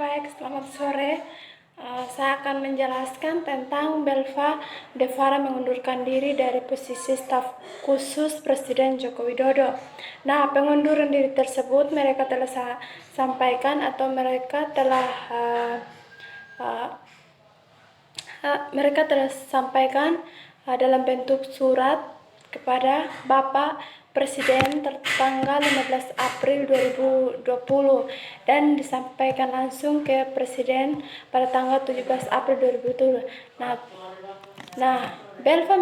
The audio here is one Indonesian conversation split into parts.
baik, selamat sore. Saya akan menjelaskan tentang Belva Devara mengundurkan diri dari posisi staf khusus Presiden Joko Widodo. Nah, pengunduran diri tersebut mereka telah sampaikan atau mereka telah sampaikan dalam bentuk surat kepada Bapak Presiden tertanggal 15 April 2020 dan disampaikan langsung ke Presiden pada tanggal 17 April 2020. Belva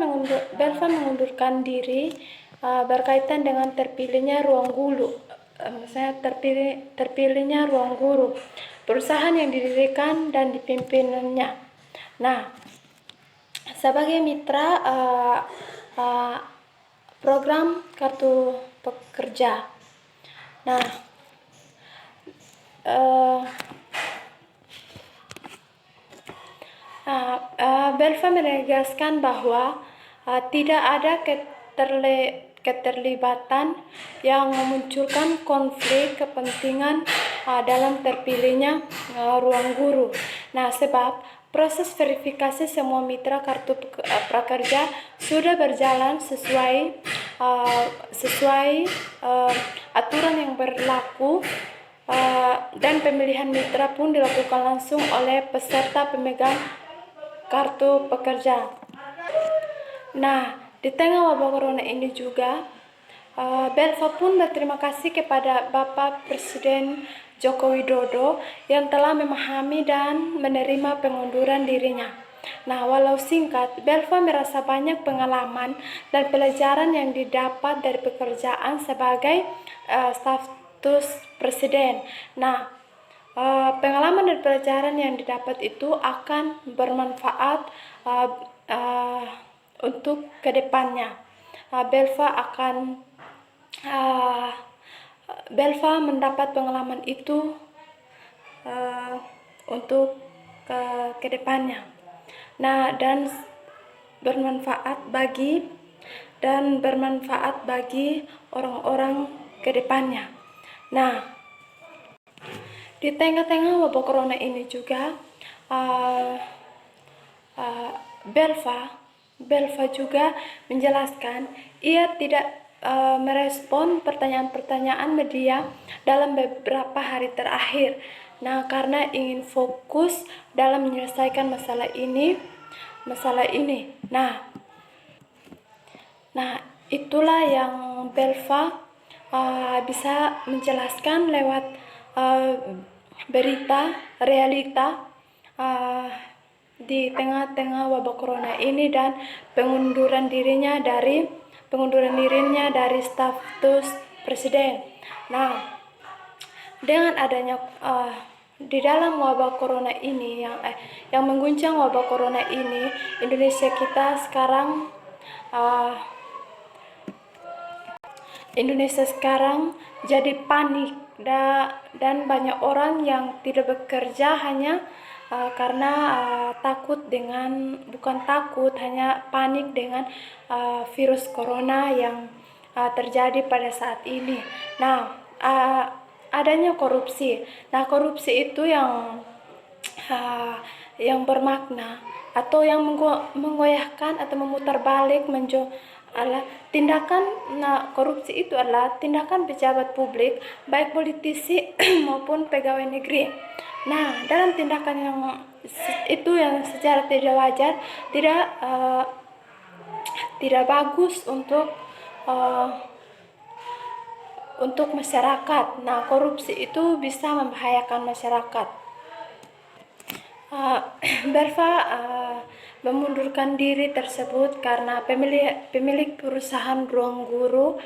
mengundurkan diri berkaitan dengan terpilihnya ruang guru. Terpilihnya ruang guru, perusahaan yang didirikan dan dipimpinannya. Nah, sebagai mitra program kartu pekerja. Nah, Belva menegaskan bahwa tidak ada keterlibatan yang memunculkan konflik kepentingan dalam terpilihnya ruang guru. Nah, sebab proses verifikasi semua mitra kartu prakerja sudah berjalan sesuai aturan yang berlaku, dan pemilihan mitra pun dilakukan langsung oleh peserta pemegang kartu pekerja. Nah, di tengah wabah corona ini juga, Belva pun berterima kasih kepada Bapak Presiden Joko Widodo yang telah memahami dan menerima pengunduran dirinya. Nah, walau singkat, Belva merasa banyak pengalaman dan pelajaran yang didapat dari pekerjaan sebagai stafsus presiden. Nah, pengalaman dan pelajaran yang didapat itu akan bermanfaat untuk kedepannya. Belva mendapat pengalaman itu untuk kedepannya. Nah, dan bermanfaat bagi orang-orang kedepannya. Nah, di tengah-tengah wabah corona ini juga, Belva juga menjelaskan ia tidak merespon pertanyaan-pertanyaan media dalam beberapa hari terakhir. Nah, karena ingin fokus dalam menyelesaikan masalah ini. Nah, itulah yang Belva bisa menjelaskan lewat realita di tengah-tengah wabah corona ini dan pengunduran dirinya dari stafsus presiden. Nah, dengan adanya di dalam wabah corona ini yang mengguncang wabah corona ini, Indonesia sekarang jadi panik dan banyak orang yang tidak bekerja hanya karena hanya panik dengan virus corona yang terjadi pada saat ini. Nah, adanya korupsi. Nah, korupsi itu yang bermakna atau yang menggoyahkan atau memutar balik tindakan. Nah, korupsi itu adalah tindakan pejabat publik, baik politisi maupun pegawai negeri. Nah, dalam tindakan yang secara tidak wajar, tidak bagus untuk masyarakat. Nah, korupsi itu bisa membahayakan masyarakat. Belva memundurkan diri tersebut karena pemilik perusahaan ruang guru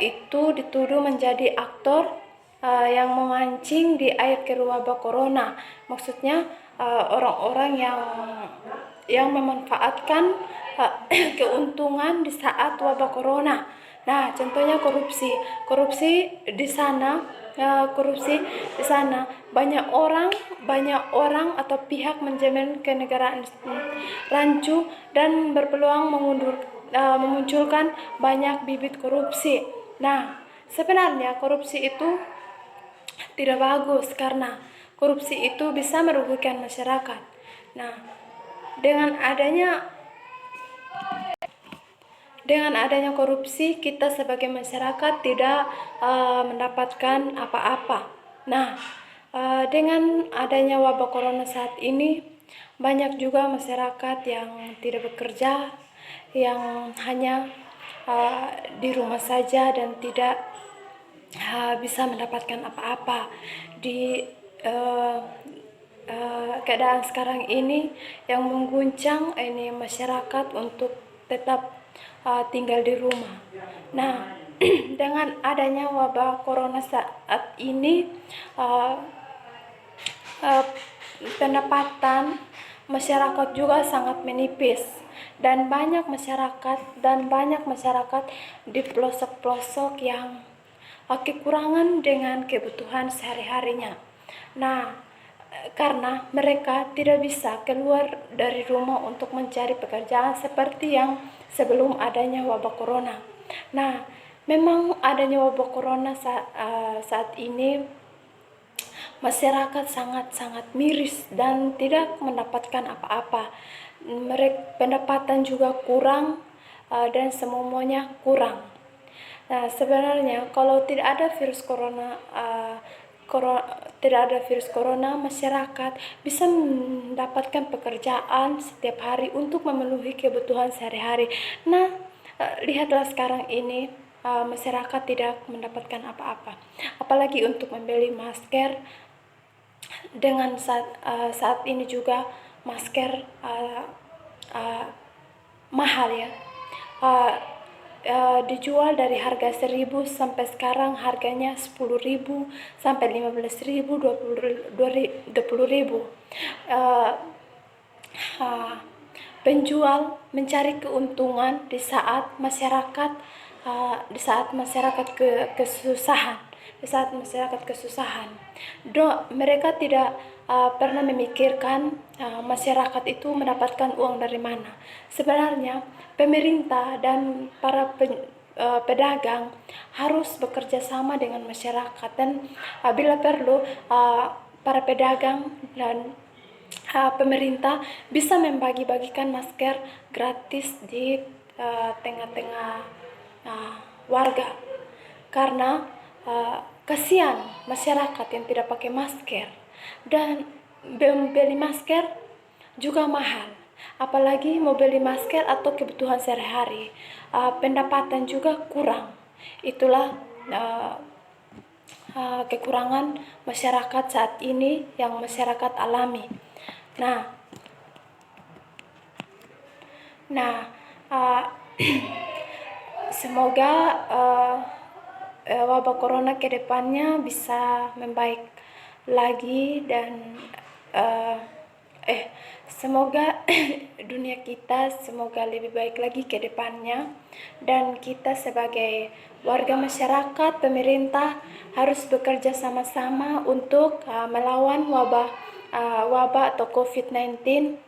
itu dituduh menjadi aktor yang memancing di air keruh wabah corona. Maksudnya orang-orang yang memanfaatkan keuntungan di saat wabah corona. Nah, contohnya korupsi di sana. Banyak orang atau pihak menjamin kenegaraan rancu dan berpeluang memunculkan banyak bibit korupsi. Nah, sebenarnya korupsi itu tidak bagus karena korupsi itu bisa merugikan masyarakat. Nah, dengan adanya korupsi, kita sebagai masyarakat tidak mendapatkan apa-apa. Nah, dengan adanya wabah corona saat ini, banyak juga masyarakat yang tidak bekerja, yang hanya di rumah saja dan tidak bisa mendapatkan apa-apa. Di keadaan sekarang ini yang mengguncang ini masyarakat untuk tetap tinggal di rumah. Nah, dengan adanya wabah corona saat ini, pendapatan masyarakat juga sangat menipis, dan banyak masyarakat di pelosok-pelosok yang kekurangan dengan kebutuhan sehari-harinya. Nah, karena mereka tidak bisa keluar dari rumah untuk mencari pekerjaan seperti yang sebelum adanya wabah corona. Nah, memang adanya wabah corona saat ini masyarakat sangat-sangat miris dan tidak mendapatkan apa-apa. Pendapatan juga kurang dan semuanya kurang. Nah, sebenarnya kalau tidak ada virus corona, masyarakat bisa mendapatkan pekerjaan setiap hari untuk memenuhi kebutuhan sehari-hari. Nah, lihatlah sekarang ini masyarakat tidak mendapatkan apa-apa, apalagi untuk membeli masker. Dengan saat ini juga masker mahal ya. Dijual dari harga 1.000 sampai sekarang harganya 10.000 sampai 15.000, 20.000. Penjual mencari keuntungan di saat masyarakat kesusahan. Mereka tidak pernah memikirkan masyarakat itu mendapatkan uang dari mana. Sebenarnya pemerintah dan para pedagang harus bekerja sama dengan masyarakat, dan bila perlu para pedagang dan pemerintah bisa membagi-bagikan masker gratis di tengah-tengah warga, karena kasihan masyarakat yang tidak pakai masker, dan membeli masker juga mahal, apalagi mau beli masker atau kebutuhan sehari-hari. Pendapatan juga kurang. Itulah kekurangan masyarakat saat ini yang masyarakat alami. Nah, semoga wabah corona ke depannya bisa membaik lagi, dan semoga dunia kita semoga lebih baik lagi ke depannya, dan kita sebagai warga masyarakat, pemerintah harus bekerja sama-sama untuk melawan wabah atau COVID-19.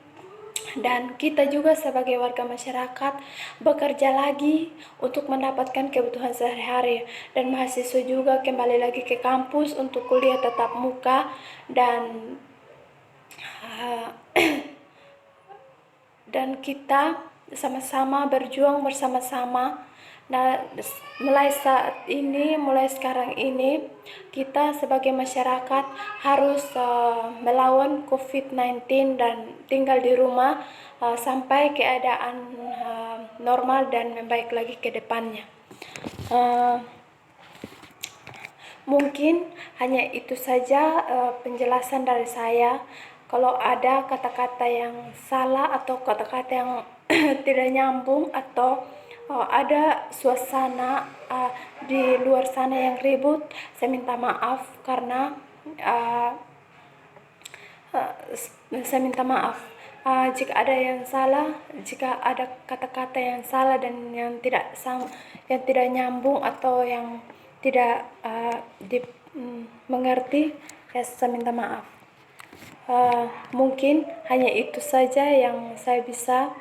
Dan kita juga sebagai warga masyarakat bekerja lagi untuk mendapatkan kebutuhan sehari-hari, dan mahasiswa juga kembali lagi ke kampus untuk kuliah tatap muka, dan kita sama-sama berjuang bersama-sama. Nah, mulai sekarang ini kita sebagai masyarakat harus melawan COVID-19 dan tinggal di rumah sampai keadaan normal dan membaik lagi ke depannya. Mungkin hanya itu saja penjelasan dari saya. Kalau ada kata-kata yang salah atau kata-kata yang tidak nyambung, atau ada suasana di luar sana yang ribut, saya minta maaf, karena saya minta maaf jika ada yang salah, jika ada kata-kata yang salah dan yang tidak nyambung atau yang tidak mengerti, ya saya minta maaf. Mungkin hanya itu saja yang saya bisa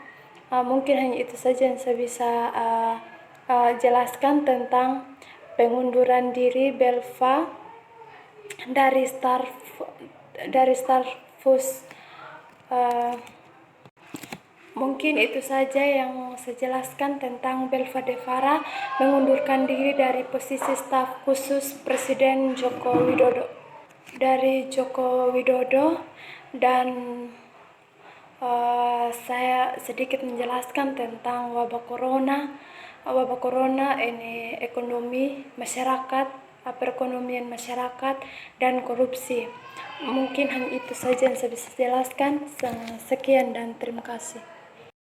jelaskan tentang pengunduran diri Belva dari staff dari Starfus. Mungkin itu saja yang saya jelaskan tentang Belva Devara mengundurkan diri dari posisi staf khusus Presiden Joko Widodo. Dari Joko Widodo, dan saya sedikit menjelaskan tentang wabah corona. Wabah corona ini ekonomi masyarakat, perekonomian masyarakat, dan korupsi. Mungkin hanya itu saja yang saya bisa jelaskan. Sekian dan terima kasih.